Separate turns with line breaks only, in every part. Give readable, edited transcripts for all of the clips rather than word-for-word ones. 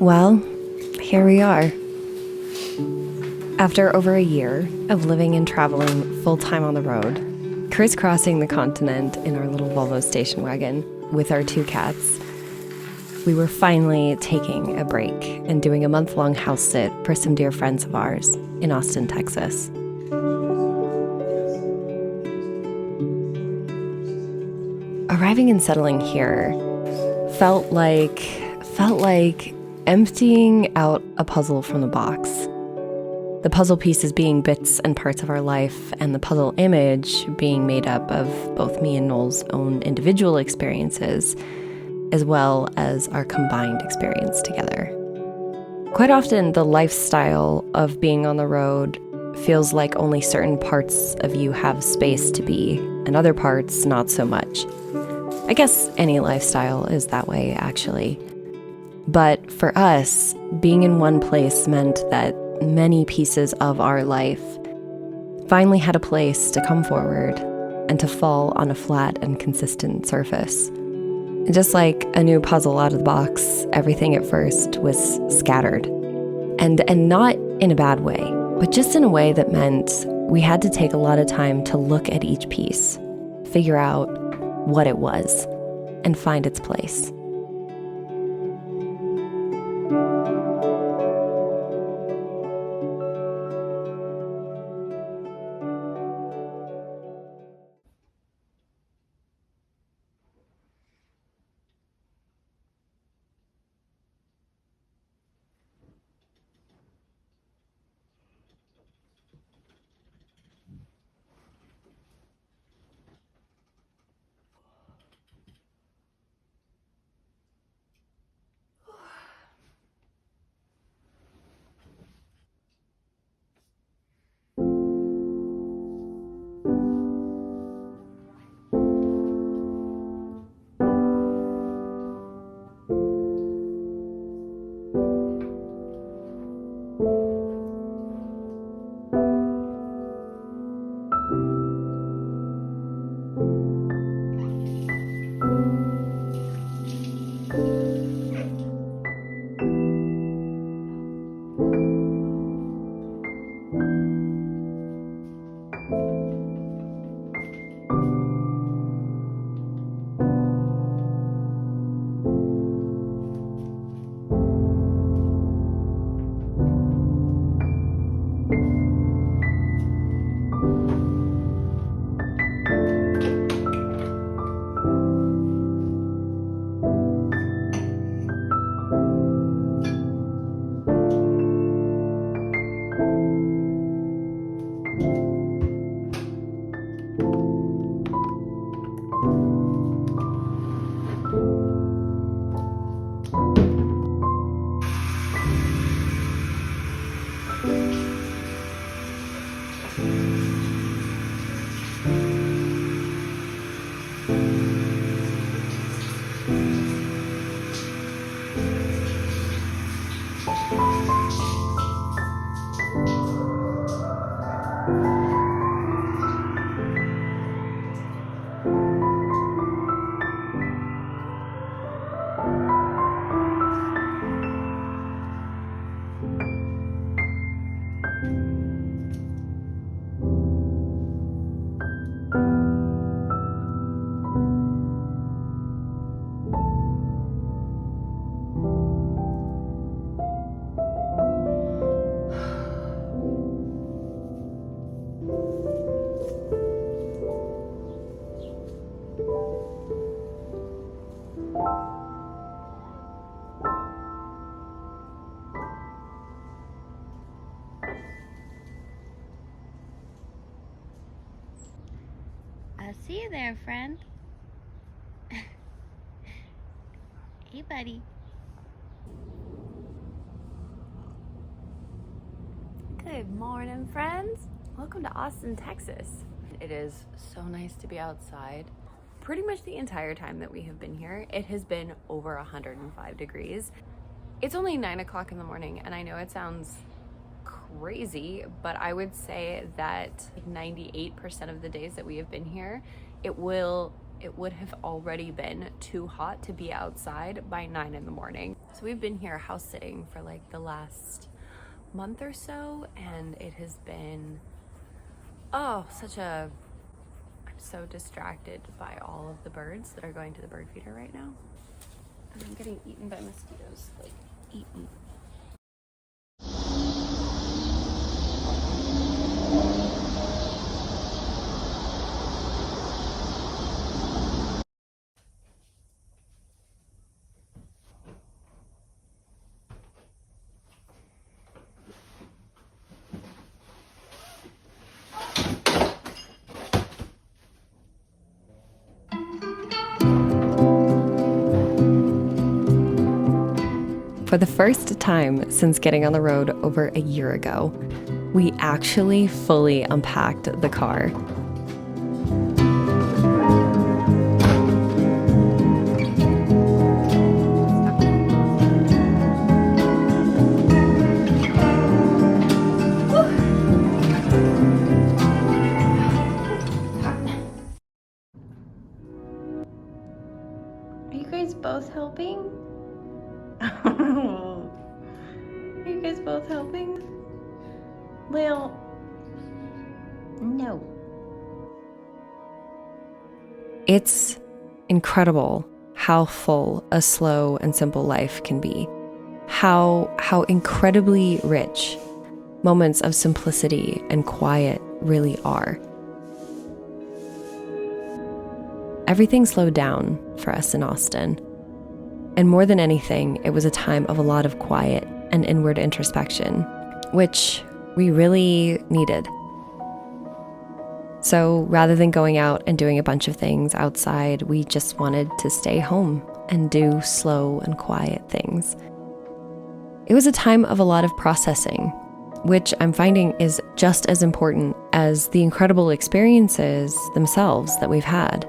Well, here we are. After over a year of living and traveling full-time on the road, crisscrossing the continent in our little Volvo station wagon with our 2 cats, we were finally taking a break and doing a month-long house sit for some dear friends of ours in Austin, Texas. Arriving and settling here felt like emptying out a puzzle from the box. The puzzle pieces being bits and parts of our life, and the puzzle image being made up of both me and Noel's own individual experiences, as well as our combined experience together. Quite often, the lifestyle of being on the road feels like only certain parts of you have space to be, and other parts not so much. I guess any lifestyle is that way, actually. But for us, being in one place meant that many pieces of our life finally had a place to come forward and to fall on a flat and consistent surface. And just like a new puzzle out of the box, everything at first was scattered. And not in a bad way, but just in a way that meant we had to take a lot of time to look at each piece, figure out what it was, and find its place.
I'll see you there, friend. Hey, buddy.
Good morning, friends. Welcome to Austin, Texas. It is so nice to be outside. Pretty much the entire time that we have been here, it has been over 105 degrees. It's only 9 o'clock in the morning, and I know it sounds crazy, but I would say that 98% of the days that we have been here, it will it would have already been too hot to be outside by 9 in the morning. So we've been here house sitting for like the last month or so, and it has been, oh, I'm so distracted by all of the birds that are going to the bird feeder right now. And I'm getting eaten by mosquitoes, like eaten.
For the first time since getting on the road over a year ago, we actually fully unpacked the car.
Are you guys both helping? Are you guys both helping? Well, no.
It's incredible how full a slow and simple life can be. How incredibly rich moments of simplicity and quiet really are. Everything slowed down for us in Austin. And more than anything, it was a time of a lot of quiet and inward introspection, which we really needed. So rather than going out and doing a bunch of things outside, we just wanted to stay home and do slow and quiet things. It was a time of a lot of processing, which I'm finding is just as important as the incredible experiences themselves that we've had.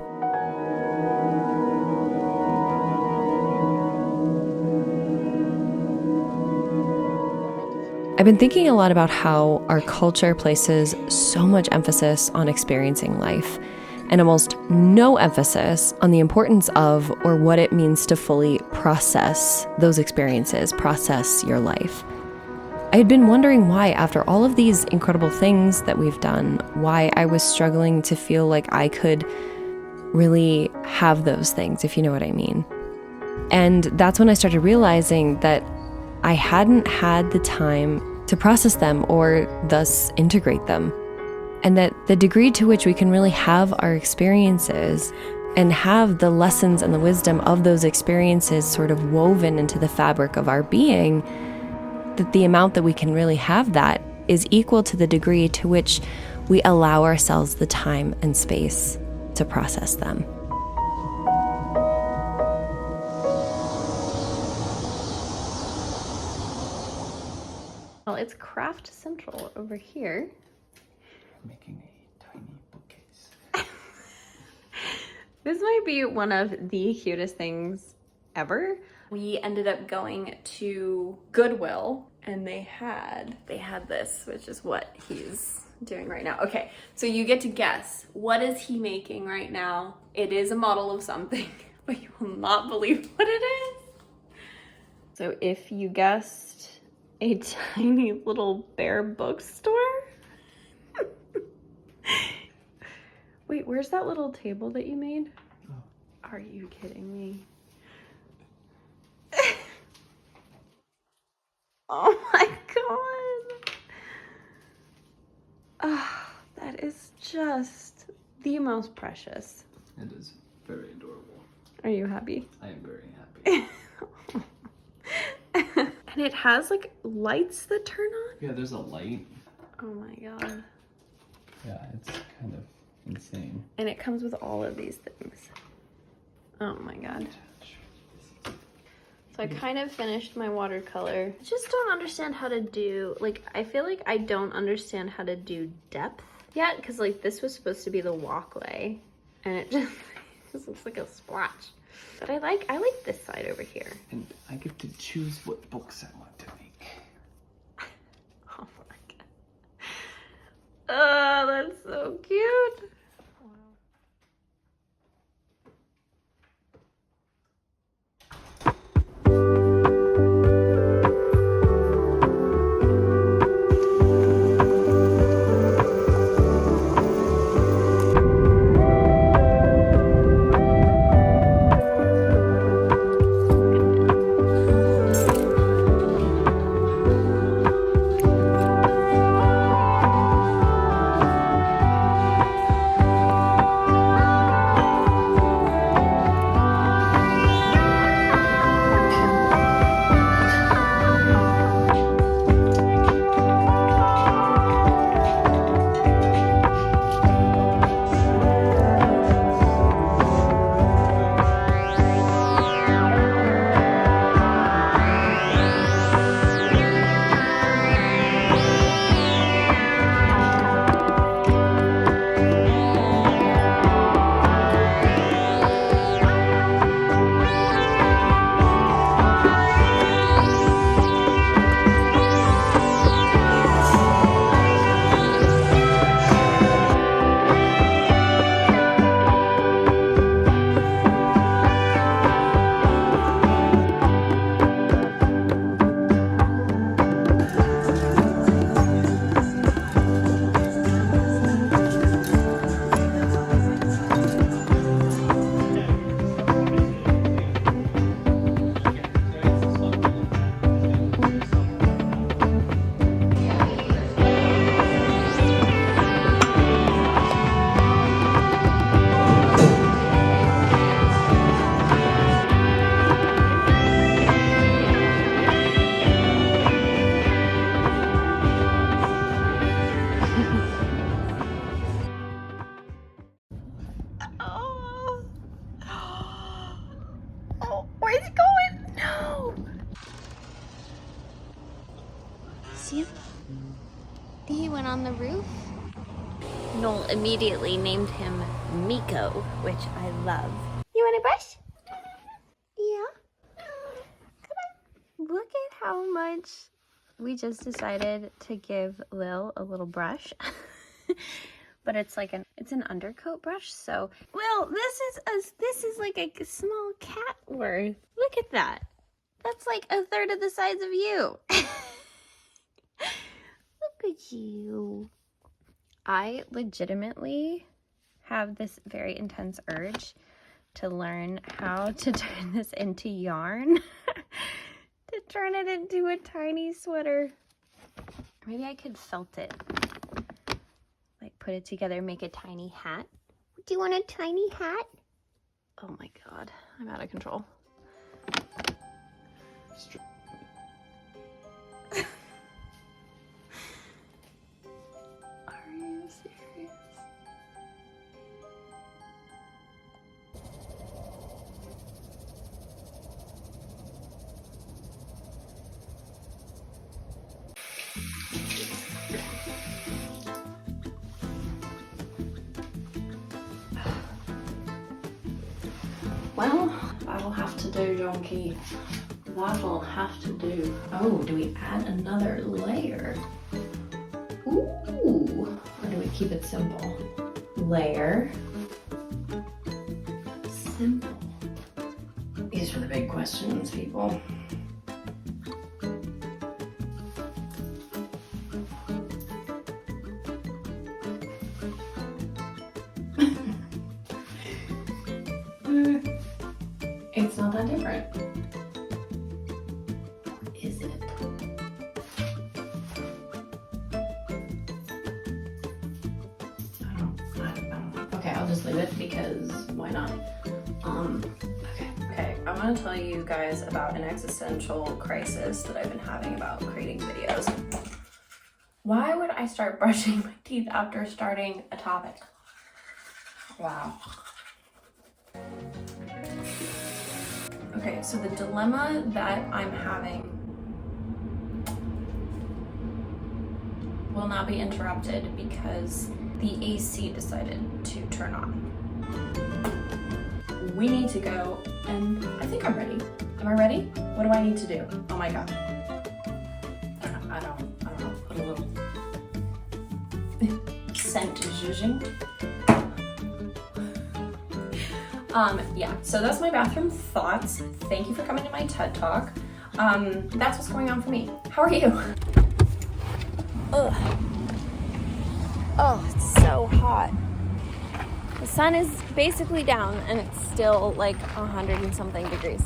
I've been thinking a lot about how our culture places so much emphasis on experiencing life and almost no emphasis on the importance of or what it means to fully process those experiences, process your life. I had been wondering why, after all of these incredible things that we've done, why I was struggling to feel like I could really have those things, if you know what I mean. And that's when I started realizing that I hadn't had the time to process them or thus integrate them. And that the degree to which we can really have our experiences and have the lessons and the wisdom of those experiences sort of woven into the fabric of our being, that the amount that we can really have that is equal to the degree to which we allow ourselves the time and space to process them.
Well, it's craft central over here.
Making a tiny bookcase.
This might be one of the cutest things ever. We ended up going to Goodwill and they had this, which is what he's doing right now. Okay, so you get to guess, what is he making right now? It is a model of something, but you will not believe what it is. So if you guessed a tiny little bear bookstore. Wait, where's that little table that you made?
Oh.
Are you kidding me? Oh my god. Oh, that is just the most precious.
It is very adorable.
Are you happy?
I am very happy.
And it has like lights that turn on?
Yeah, there's a light.
Oh my god.
Yeah, it's kind of insane.
And it comes with all of these things. Oh my god. So I kind of finished my watercolor. I just don't understand how to do, like, I feel like I don't understand how to do depth yet, because like this was supposed to be the walkway and it just looks like a splotch. But I like this side over here.
And I get to choose what books I want to make.
Oh my god. Oh, that's so cute. He went on the roof. Noel immediately named him Miko, which I love. You want a brush? Yeah? Come on. Look at how much we just decided to give Lil a little brush. But it's like it's an undercoat brush, so Lil, this is like a small cat worth. Look at that. That's like a third of the size of you. Look at you. I legitimately have this very intense urge to learn how to turn this into yarn. To turn it into a tiny sweater. Maybe I could felt it. Like put it together, make a tiny hat. Do you want a tiny hat? Oh my god, I'm out of control. Are you serious?
Well, that'll have to do, donkey. That'll have to do. Oh, do we add another layer? Ooh, or do we keep it simple? Layer. Simple. These are the big questions, people. It's not that different. Is it? I don't know. Okay, I'll just leave it because why not? Okay, I'm gonna tell you guys about an existential crisis that I've been having about creating videos. Why would I start brushing my teeth after starting a topic? Wow. Okay, so the dilemma that I'm having will not be interrupted because the AC decided to turn on. We need to go, and I think I'm ready. Am I ready? What do I need to do? Oh my god. I don't know. Put a little scent zhuzhing. Yeah, so that's my bathroom thoughts. Thank you for coming to my TED Talk. That's what's going on for me. How are you? Ugh. Oh, it's so hot. The sun is basically down and it's still like 100 and something degrees.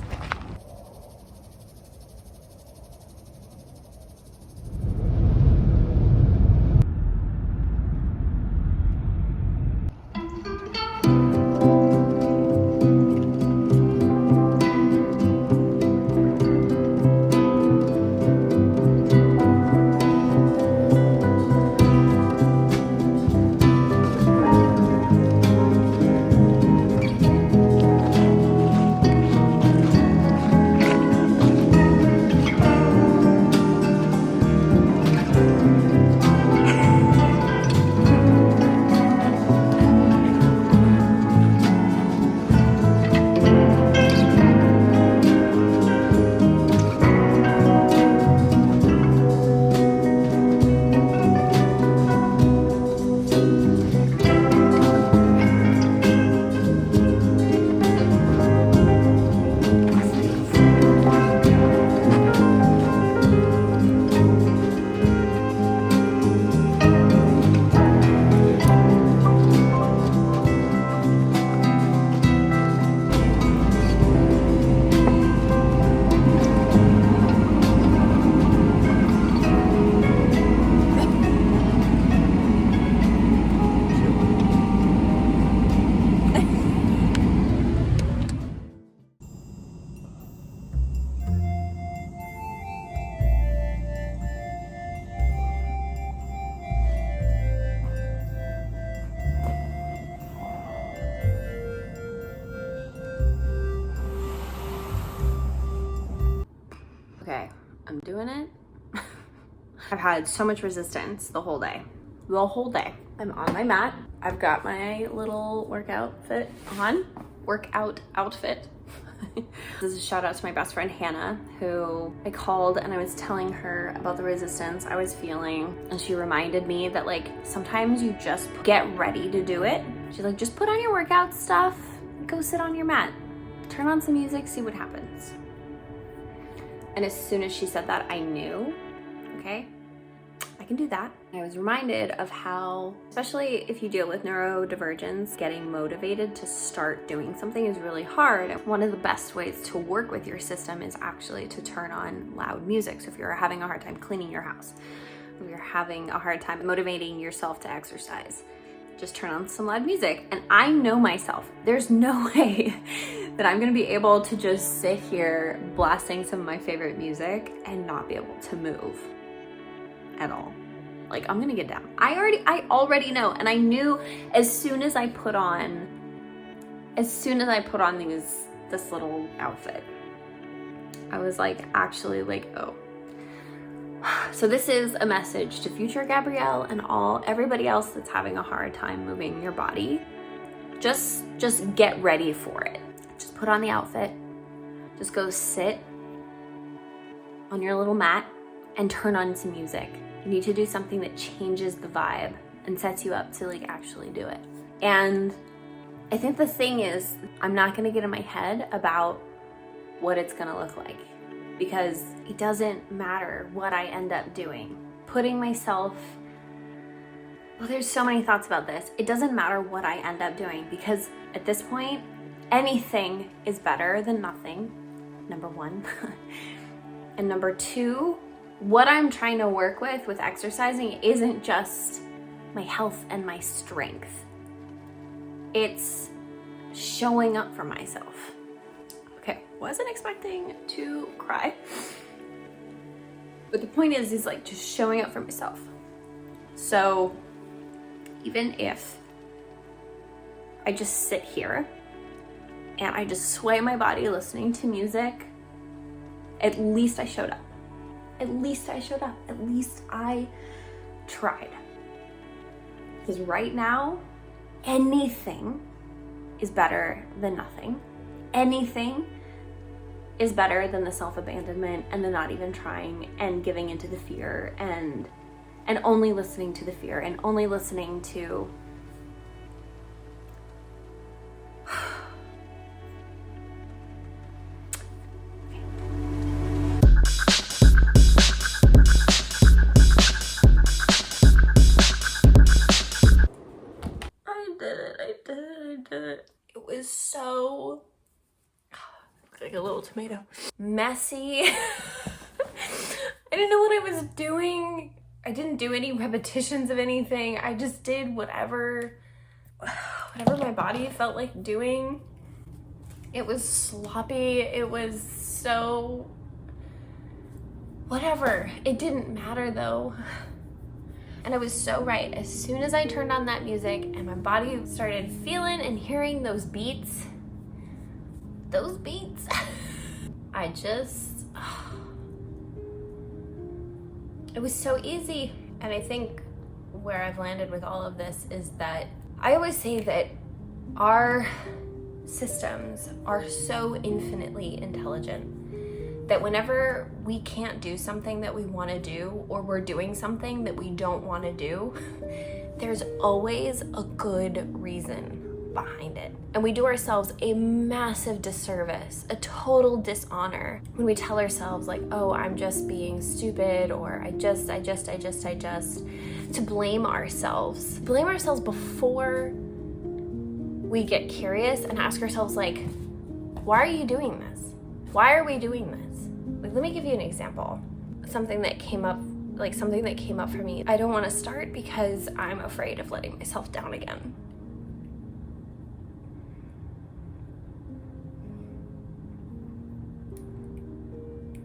Okay, I'm doing it.
I've had so much resistance the whole day. The whole day. I'm on my mat. I've got my little workout outfit on. Workout outfit. This is a shout out to my best friend Hannah, who I called and I was telling her about the resistance I was feeling, and she reminded me that like sometimes you just get ready to do it. She's like, just put on your workout stuff, go sit on your mat, turn on some music, see what happens. And as soon as she said that, I knew, okay, I can do that. I was reminded of how, especially if you deal with neurodivergence, getting motivated to start doing something is really hard. One of the best ways to work with your system is actually to turn on loud music. So if you're having a hard time cleaning your house, if you're having a hard time motivating yourself to exercise, just turn on some loud music. And I know myself, there's no way that I'm gonna be able to just sit here blasting some of my favorite music and not be able to move at all. Like, I'm gonna get down. I already know, and I knew as soon as I put on this little outfit, I was like, actually like, oh. So this is a message to future Gabrielle and everybody else that's having a hard time moving your body. Just get ready for it. Just put on the outfit. Just go sit on your little mat and turn on some music. You need to do something that changes the vibe and sets you up to like actually do it. And I think the thing is, I'm not gonna get in my head about what it's gonna look like, because it doesn't matter what I end up doing. Well, there's so many thoughts about this. It doesn't matter what I end up doing, because at this point, anything is better than nothing, number one. And number two, what I'm trying to work with exercising isn't just my health and my strength. It's showing up for myself. Okay, wasn't expecting to cry. But the point is like just showing up for myself. So even if I just sit here and I just sway my body listening to music, at least I showed up. At least I showed up. At least I tried. Because right now, anything is better than nothing. Anything is better than the self-abandonment and the not even trying and giving into the fear and only listening to the fear and only listening to It was so like a little tomato. Messy. I didn't know what I was doing. I didn't do any repetitions of anything. I just did whatever my body felt like doing. It was sloppy. It was so whatever. It didn't matter though. And I was so right. As soon as I turned on that music and my body started feeling and hearing those beats, I just, it was so easy. And I think where I've landed with all of this is that I always say that our systems are so infinitely intelligent that whenever we can't do something that we want to do, or we're doing something that we don't want to do, there's always a good reason behind it. And we do ourselves a massive disservice, a total dishonor, when we tell ourselves like, oh, I'm just being stupid, or I just, to blame ourselves. Blame ourselves before we get curious and ask ourselves like, why are you doing this? Why are we doing this? Like, let me give you an example. Something that came up for me. I don't want to start because I'm afraid of letting myself down again.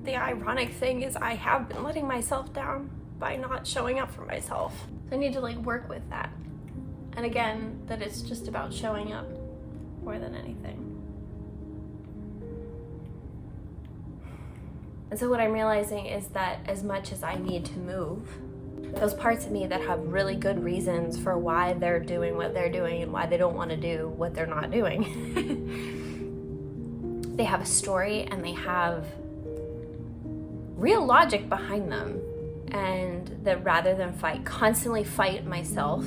The ironic thing is I have been letting myself down by not showing up for myself. So I need to like work with that. And again, that it's just about showing up more than anything.
And so what I'm realizing is that as much as I need to move, those parts of me that have really good reasons for why they're doing what they're doing and why they don't want to do what they're not doing, they have a story and they have real logic behind them. And that rather than constantly fight myself,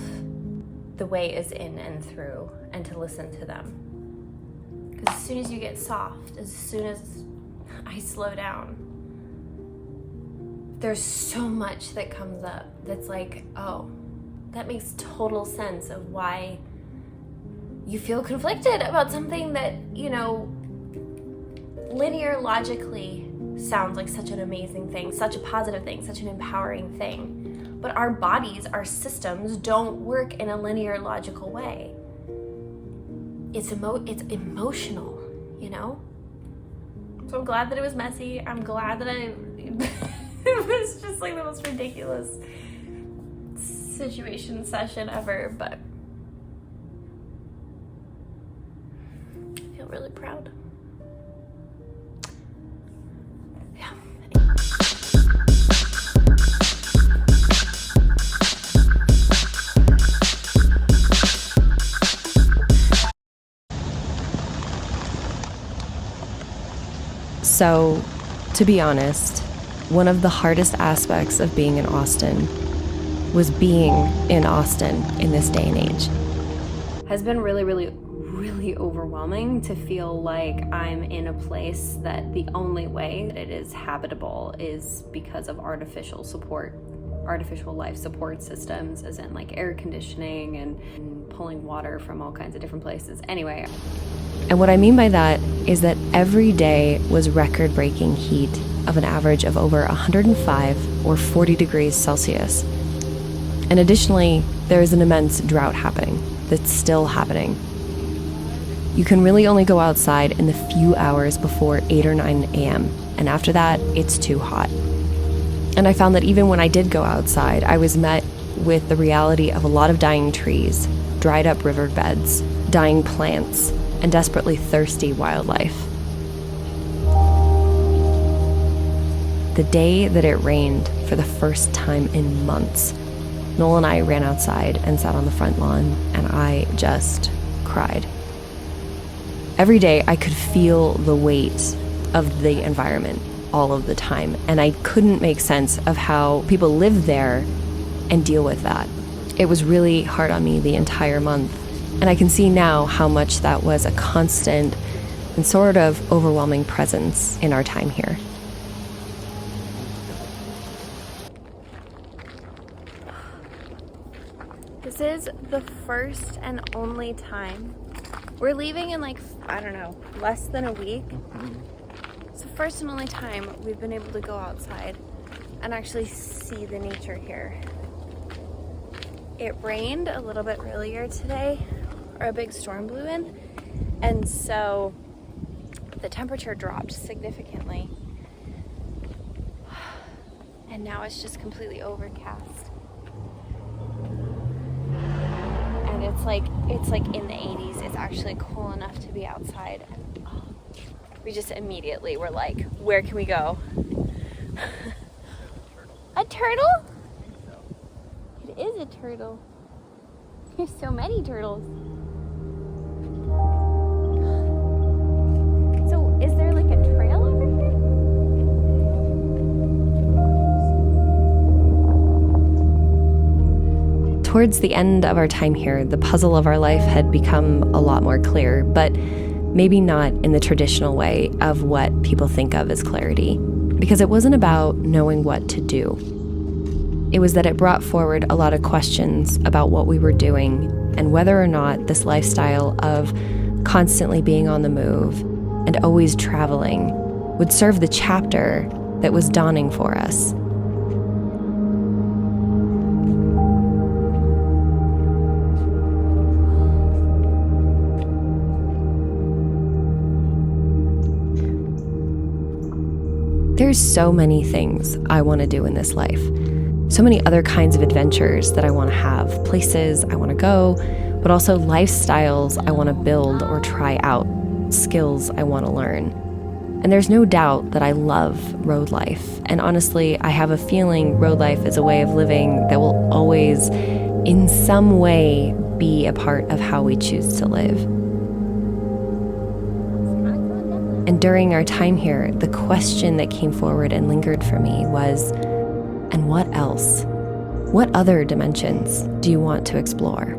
the way is in and through, and to listen to them. Because as soon as you get soft, as soon as I slow down, there's so much that comes up that's like, oh, that makes total sense of why you feel conflicted about something that, you know, linear logically sounds like such an amazing thing, such a positive thing, such an empowering thing. But our bodies, our systems don't work in a linear logical way. It's emotional, you know? So I'm glad that it was messy. I'm glad that it was just like the most ridiculous situation session ever, but I feel really proud. Yeah. So, to be honest, one of the hardest aspects of being in Austin was being in Austin in this day and age. Has been really, really, really overwhelming to feel like I'm in a place that the only way that it is habitable is because of artificial life support systems, as in like air conditioning and pulling water from all kinds of different places. Anyway. And what I mean by that is that every day was record-breaking heat of an average of over 105 or 40 degrees Celsius. And additionally, there is an immense drought happening that's still happening. You can really only go outside in the few hours before 8 or 9 a.m. And after that, it's too hot. And I found that even when I did go outside, I was met with the reality of a lot of dying trees, dried up riverbeds, dying plants, and desperately thirsty wildlife. The day that it rained for the first time in months, Noel and I ran outside and sat on the front lawn, and I just cried. Every day I could feel the weight of the environment all of the time, and I couldn't make sense of how people live there and deal with that. It was really hard on me the entire month, and I can see now how much that was a constant and sort of overwhelming presence in our time here. This is the first and only time. We're leaving in like, I don't know, less than a week. It's the first and only time we've been able to go outside and actually see the nature here. It rained a little bit earlier today, or a big storm blew in, and so the temperature dropped significantly. And now it's just completely overcast. And it's like in the 80s. It's actually cool enough to be outside. And we just immediately were like, where can we go? A turtle? It is a turtle. There's so many turtles. So is there like a trail over here? Towards the end of our time here, the puzzle of our life had become a lot more clear, but maybe not in the traditional way of what people think of as clarity, because it wasn't about knowing what to do. It was that it brought forward a lot of questions about what we were doing and whether or not this lifestyle of constantly being on the move and always traveling would serve the chapter that was dawning for us. There's so many things I want to do in this life. So many other kinds of adventures that I want to have, places I want to go, but also lifestyles I want to build or try out, skills I want to learn. And there's no doubt that I love road life. And honestly, I have a feeling road life is a way of living that will always, in some way, be a part of how we choose to live. And during our time here, the question that came forward and lingered for me was, and what else? What other dimensions do you want to explore?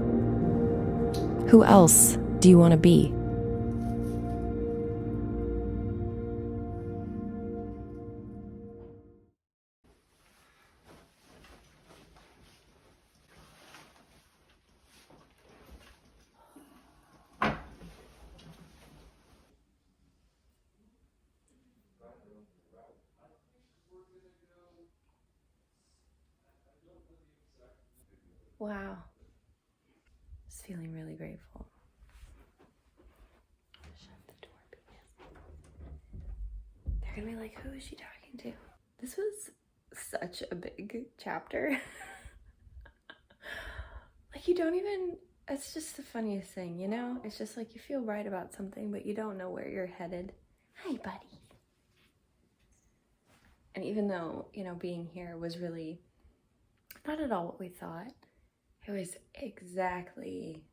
Who else do you want to be?
Wow. Just feeling really grateful. Shut the door, because they're gonna be like, who is she talking to? This was such a big chapter. Like, you don't even, it's just the funniest thing, you know? It's just like you feel right about something, but you don't know where you're headed. Hi, buddy. And even though, you know, being here was really not at all what we thought, it was exactly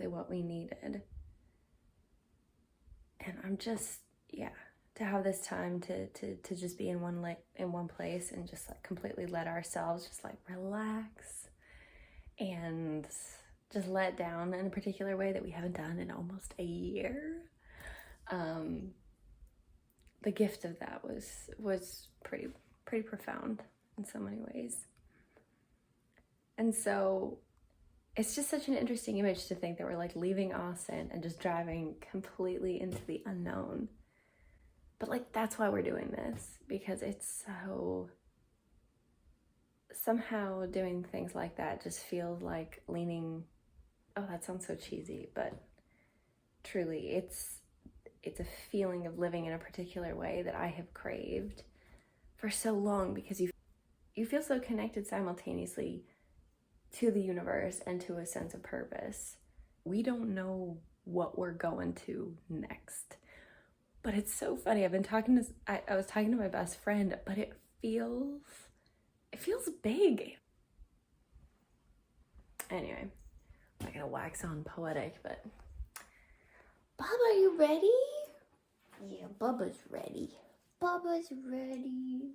what we needed. And I'm just, yeah, to have this time to just be in one place and just like completely let ourselves just like relax and just let down in a particular way that we haven't done in almost a year. The gift of that was pretty profound in so many ways. And so it's just such an interesting image to think that we're like leaving Austin and just driving completely into the unknown. But like, that's why we're doing this, because it's so, somehow doing things like that just feels like leaning, oh, that sounds so cheesy, but truly it's a feeling of living in a particular way that I have craved for so long, because you feel so connected simultaneously to the universe and to a sense of purpose. We don't know what we're going to next, but it's so funny. I was talking to my best friend, but it feels big. Anyway, I'm not gonna wax on poetic, but Bubba, you ready? Yeah, Bubba's ready. Bubba's ready.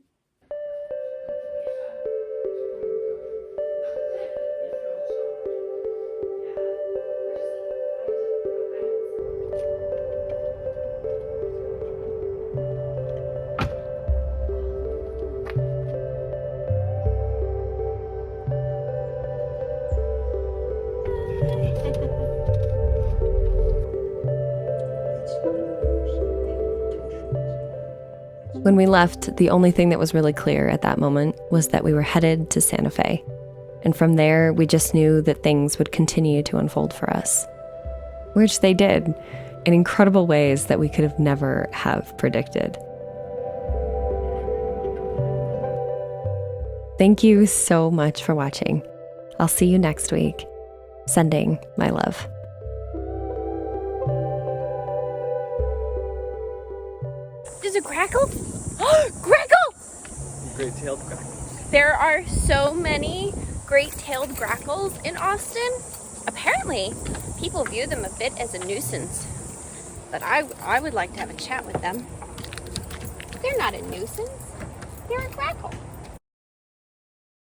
When we left, the only thing that was really clear at that moment was that we were headed to Santa Fe. And from there, we just knew that things would continue to unfold for us, which they did in incredible ways that we could have never have predicted. Thank you so much for watching. I'll see you next week. Sending my love.
There's a grackle? Grackle!
Great-tailed grackles.
There are so many great-tailed grackles in Austin. Apparently, people view them a bit as a nuisance. But I would like to have a chat with them. They're not a nuisance. They're a grackle.